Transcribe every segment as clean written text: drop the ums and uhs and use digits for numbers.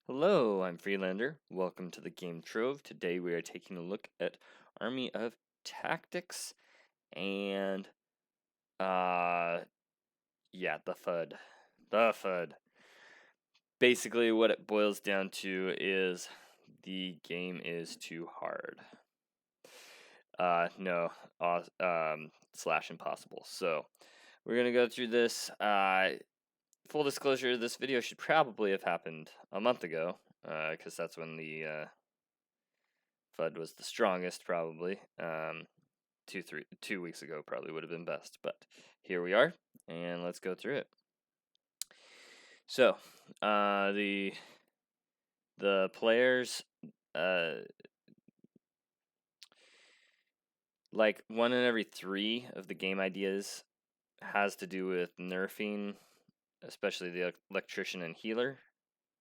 Hello, I'm Freelander. Welcome to the game Trove. Today we are taking a look at Army of Tactics and yeah, the FUD. The FUD. Basically what it boils down to is the game is too hard. No, slash impossible. So we're gonna go through this. Full disclosure, this video should probably have happened a month ago, because that's when the FUD was the strongest, probably. 2 weeks ago probably would have been best, but here we are, and let's go through it. So, the players, like 1 in every 3 of the game ideas has to do with nerfing, especially the electrician and healer,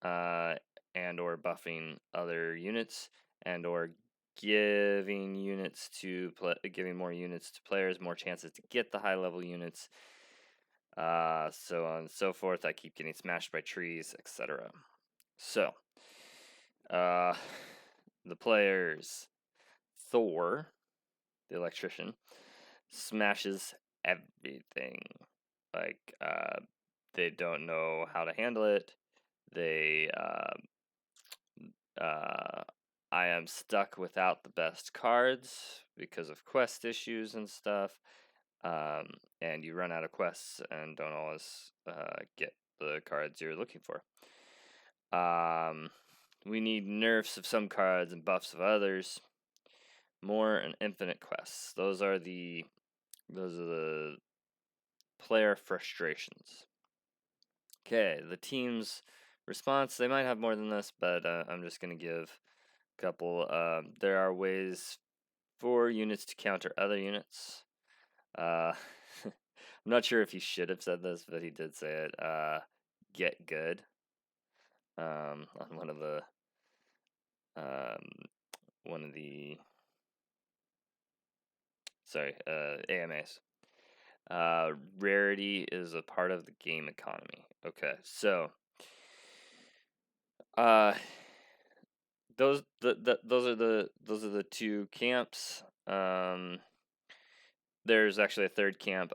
and or buffing other units, and or giving more units to players, more chances to get the high level units, so on and so forth. I keep getting smashed by trees, etc. So, the players, Thor, the electrician, smashes everything. Like, they don't know how to handle it. They, I am stuck without the best cards because of quest issues and stuff. And you run out of quests and don't always get the cards you're looking for. We need nerfs of some cards and buffs of others. More and infinite quests. Those are the player frustrations. Okay, the team's response, they might have more than this, but I'm just going to give a couple. There are ways for units to counter other units. I'm not sure if he should have said this, but he did say it. Get good. On one of the AMAs. Rarity is a part of the game economy. Okay, so those are the 2 camps. There's actually a 3rd camp.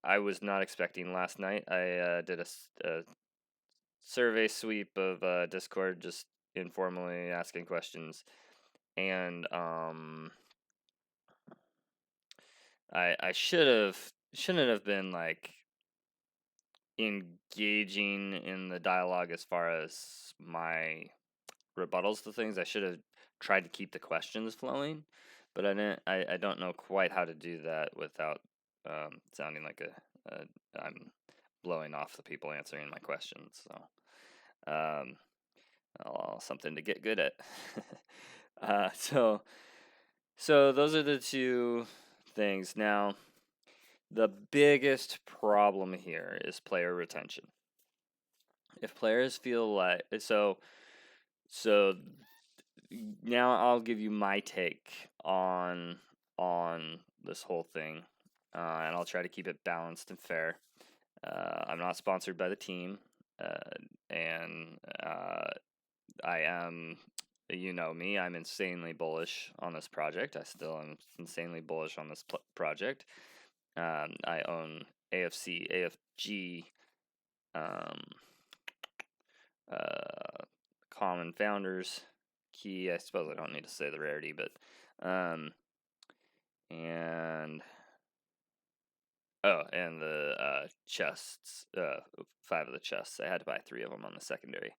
I was not expecting last night. I did a survey sweep of Discord, just informally asking questions, and I shouldn't have been like engaging in the dialogue as far as my rebuttals to things. I should have tried to keep the questions flowing, but I didn't. I don't know quite how to do that without sounding like I'm blowing off the people answering my questions. So, something to get good at. So those are the 2 things. Now, the biggest problem here is player retention. If players feel like so now I'll give you my take on this whole thing, and I'll try to keep it balanced and fair. I'm not sponsored by the team, and I am, you know me, I'm insanely bullish on this project. I still am insanely bullish on this project. I own AFC, AFG, common founders key. I suppose I don't need to say the rarity, but and the chests, 5 of the chests. I had to buy 3 of them on the secondary,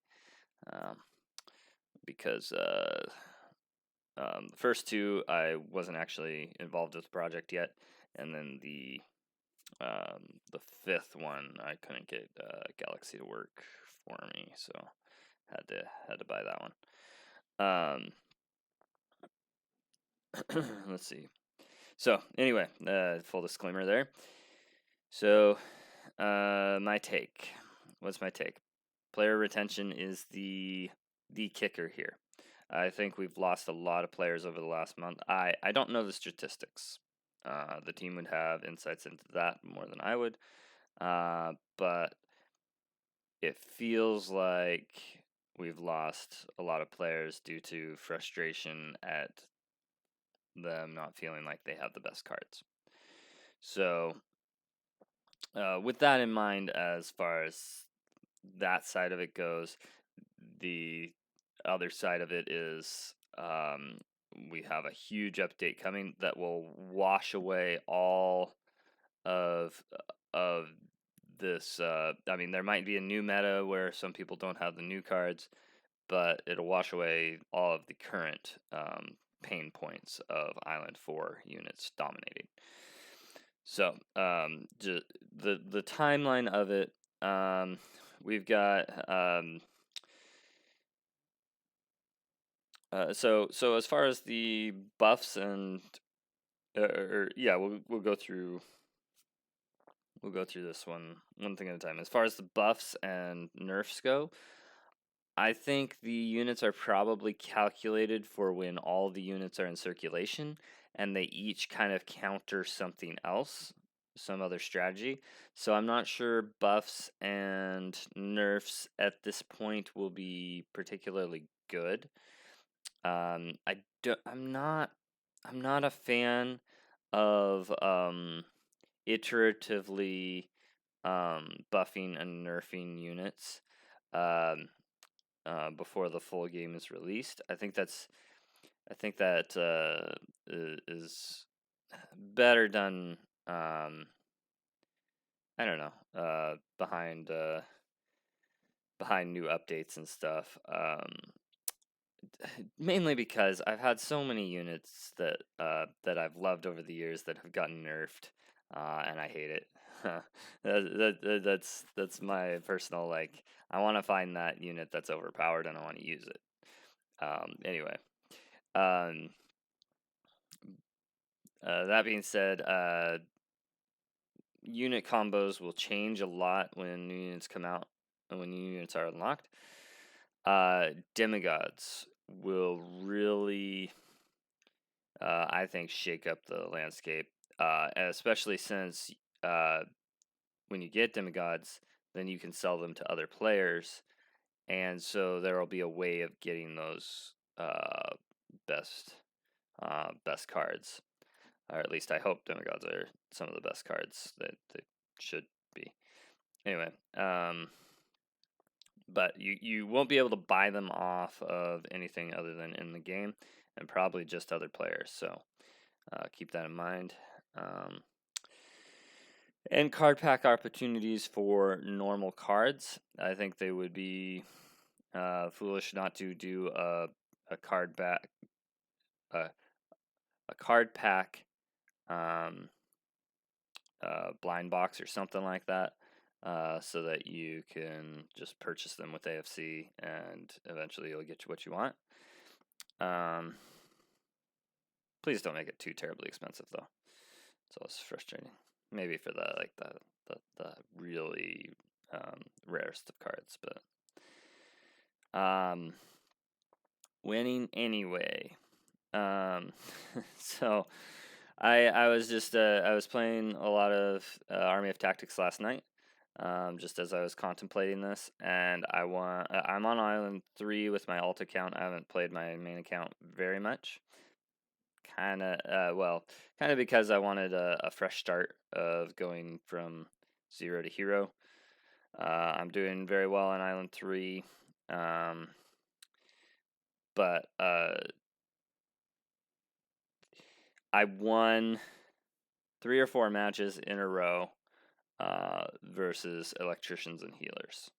because the first 2 I wasn't actually involved with the project yet, and then the 5th one I couldn't get Galaxy to work for me, so had to buy that one. Let's see. So anyway, full disclaimer there. So my take. What's my take? Player retention is the kicker here. I think we've lost a lot of players over the last month. I don't know the statistics. The team would have insights into that more than I would. But it feels like we've lost a lot of players due to frustration at them not feeling like they have the best cards. So, with that in mind, as far as that side of it goes, the other side of it is we have a huge update coming that will wash away all of this. I mean, there might be a new meta where some people don't have the new cards, but it'll wash away all of the current pain points of Island 4 units dominating. So, the timeline of it, we've got so as far as the buffs and yeah, we'll go through this one thing at a time. As far as the buffs and nerfs go, I think the units are probably calculated for when all the units are in circulation, and they each kind of counter something else, some other strategy. So I'm not sure buffs and nerfs at this point will be particularly good. I'm not a fan of iteratively buffing and nerfing units before the full game is released. I think that is better done. I don't know, behind new updates and stuff. Mainly because I've had so many units that I've loved over the years that have gotten nerfed, and I hate it. That's my personal, like, I want to find that unit that's overpowered and I want to use it. Anyway, um, that being said, unit combos will change a lot when new units come out and when new units are unlocked. Demigods will really, I think, shake up the landscape, especially since when you get demigods, then you can sell them to other players, and so there will be a way of getting those best cards, or at least I hope demigods are some of the best cards that they should be. Anyway, but you won't be able to buy them off of anything other than in the game, and probably just other players. So keep that in mind. And card pack opportunities for normal cards. I think they would be foolish not to do a card back a card pack blind box or something like that, so that you can just purchase them with AFC and eventually you'll get what you want. Please don't make it too terribly expensive though. It's always frustrating. Maybe for the really rarest of cards, but winning anyway. So I was just I was playing a lot of Army of Tactics last night, just as I was contemplating this, and I'm on Island 3 with my alt account. I haven't played my main account very much. Kind of because I wanted a fresh start of going from 0 to hero. I'm doing very well on Island 3, but I won 3 or 4 matches in a row versus electricians and healers,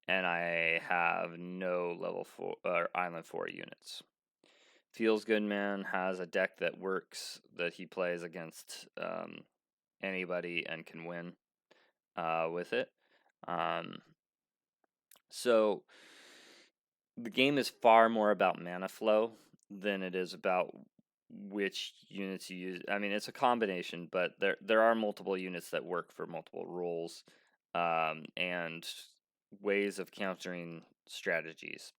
and I have no level 4 or Island 4 units. Feels Good Man has a deck that works, that he plays against anybody and can win with it. So the game is far more about mana flow than it is about which units you use. I mean, it's a combination, but there are multiple units that work for multiple roles, and ways of countering strategies.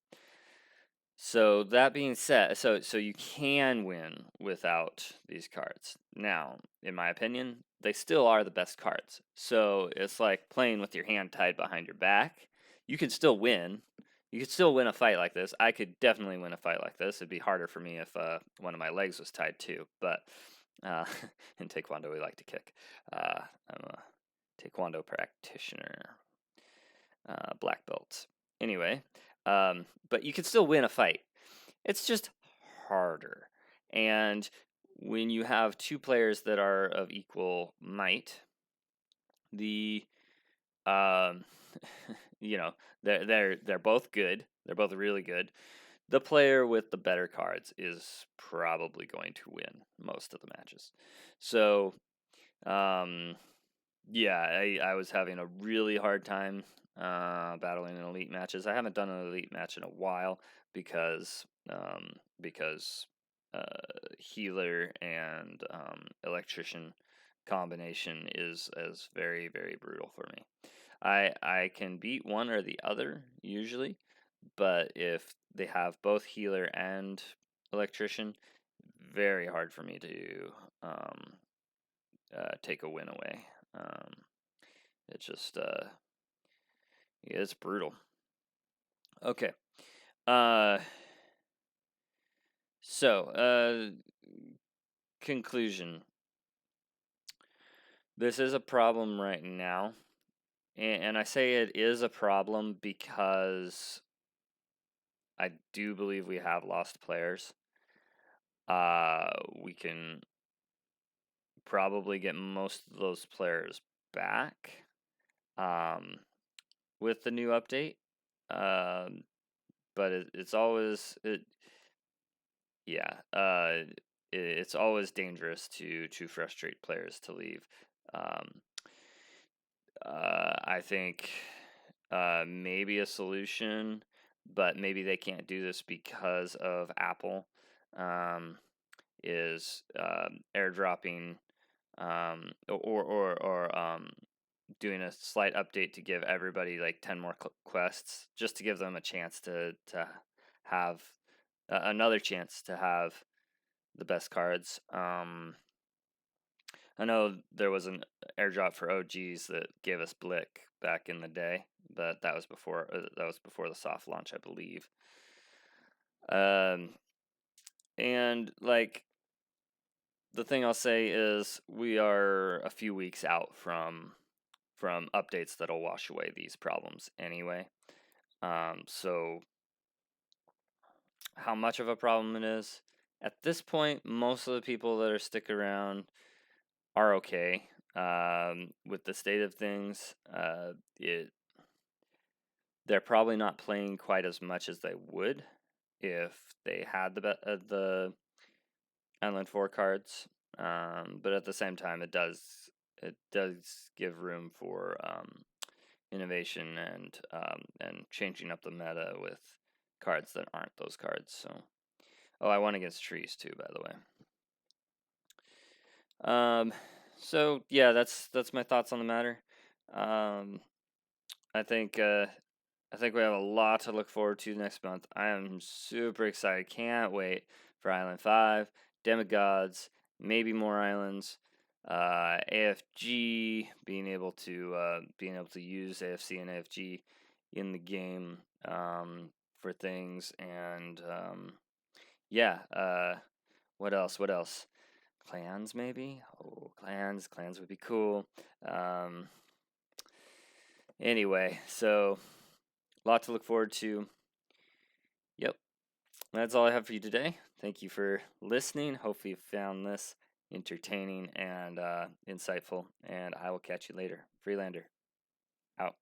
So that being said, so you can win without these cards. Now, in my opinion, they still are the best cards. So it's like playing with your hand tied behind your back. You can still win. You could still win a fight like this. I could definitely win a fight like this. It'd be harder for me if one of my legs was tied too. But in Taekwondo, we like to kick. I'm a Taekwondo practitioner, black belt. Anyway, but you could still win a fight. It's just harder. And when you have two players that are of equal might, the you know, they're both good. They're both really good. The player with the better cards is probably going to win most of the matches. So, yeah, I was having a really hard time battling in elite matches. I haven't done an elite match in a while because healer and electrician combination is very, very brutal for me. I can beat one or the other usually, but if they have both healer and electrician, very hard for me to take a win away. It's just it's brutal. Okay. So conclusion. This is a problem right now. And I say it is a problem because I do believe we have lost players. We can probably get most of those players back with the new update. But it's always it's always dangerous to frustrate players to leave. I think maybe a solution, but maybe they can't do this because of Apple, is airdropping or doing a slight update to give everybody like 10 more quests, just to give them a chance to have another chance to have the best cards. I know there was an airdrop for OGs that gave us Blick back in the day, but that was before the soft launch, I believe. And like the thing I'll say is we are a few weeks out from updates that'll wash away these problems anyway. So how much of a problem it is at this point, most of the people that are sticking around are okay with the state of things. They're probably not playing quite as much as they would if they had the Island 4 cards. But at the same time, it does give room for innovation and changing up the meta with cards that aren't those cards. So, I won against trees too, by the way. So yeah, that's my thoughts on the matter. I think we have a lot to look forward to next month. I am super excited. Can't wait for Island 5, Demigods, maybe more islands, AFG, being able to use AFC and AFG in the game for things, and what else? Clans, maybe? Oh, clans would be cool. Anyway, so a lot to look forward to. Yep, that's all I have for you today. Thank you for listening. Hopefully you found this entertaining and insightful, and I will catch you later. Freelander, out.